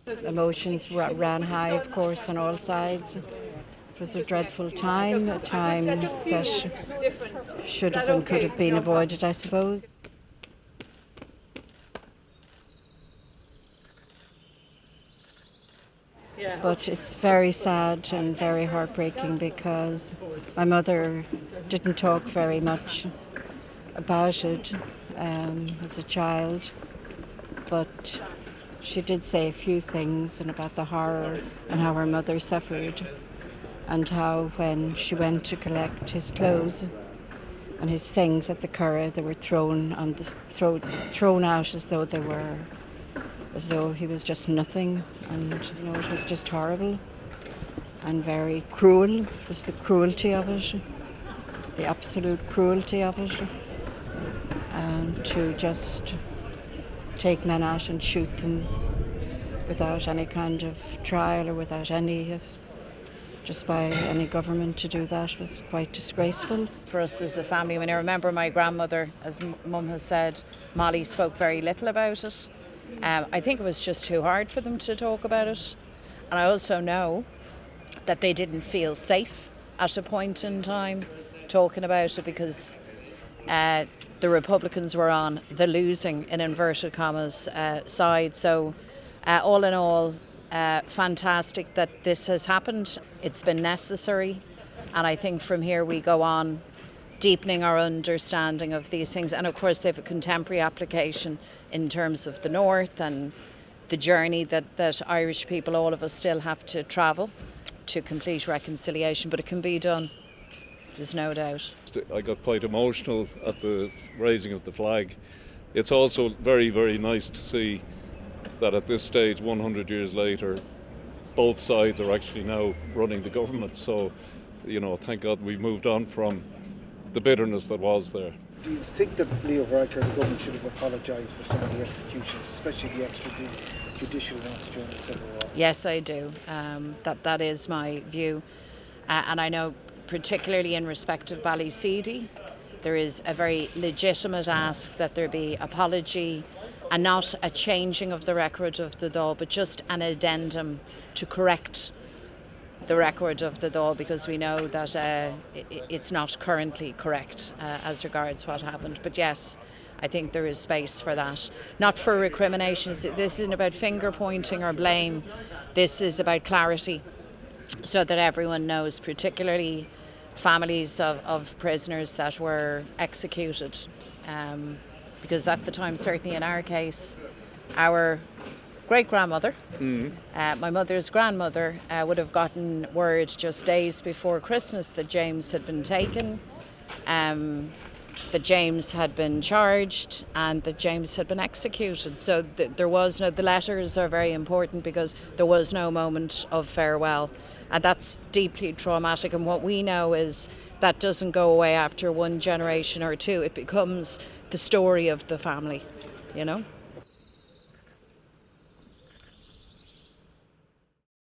Emotions ran high, of course, on all sides. It was a dreadful time, a time that should have and could have been avoided, I suppose. But it's very sad and very heartbreaking because my mother didn't talk very much about it as a child, but she did say a few things and about the horror and how her mother suffered, and how when she went to collect his clothes and his things at the Curragh, they were thrown out as though he was just nothing, and it was just horrible and very cruel. It was the cruelty of it, the absolute cruelty of it, and to just take men out and shoot them without any kind of trial or without any, just by any government to do that was quite disgraceful. For us as a family, I remember my grandmother, as Mum has said, Molly spoke very little about it. I think it was just too hard for them to talk about it. And I also know that they didn't feel safe at a point in time talking about it because the Republicans were on the losing, in inverted commas, side. So all in all, fantastic that this has happened. It's been necessary. And I think from here we go on deepening our understanding of these things. And of course they have a contemporary application in terms of the North and the journey that Irish people, all of us, still have to travel to complete reconciliation. But it can be done, there's no doubt. I got quite emotional at the raising of the flag. It's also very, very nice to see that at this stage, 100 years later, both sides are actually now running the government. So, thank God we moved on from the bitterness that was there. Do you think that Leo Varadkar, the government, should have apologised for some of the executions, especially the extrajudicial ones during the Civil War? Yes, I do. That is my view. And I know, particularly in respect of Ballyseedy, there is a very legitimate ask that there be apology and not a changing of the record of the Dáil, but just an addendum to correct the record of the Dáil, because we know that it's not currently correct as regards what happened. But yes, I think there is space for that. Not for recriminations. This isn't about finger pointing or blame. This is about clarity so that everyone knows, particularly families of prisoners that were executed. Because at the time, certainly in our case, our great-grandmother, my mother's grandmother, would have gotten word just days before Christmas that James had been taken, that James had been charged, and that James had been executed. So there was no, the letters are very important because there was no moment of farewell. And that's deeply traumatic. And what we know is that doesn't go away after one generation or two. It becomes the story of the family,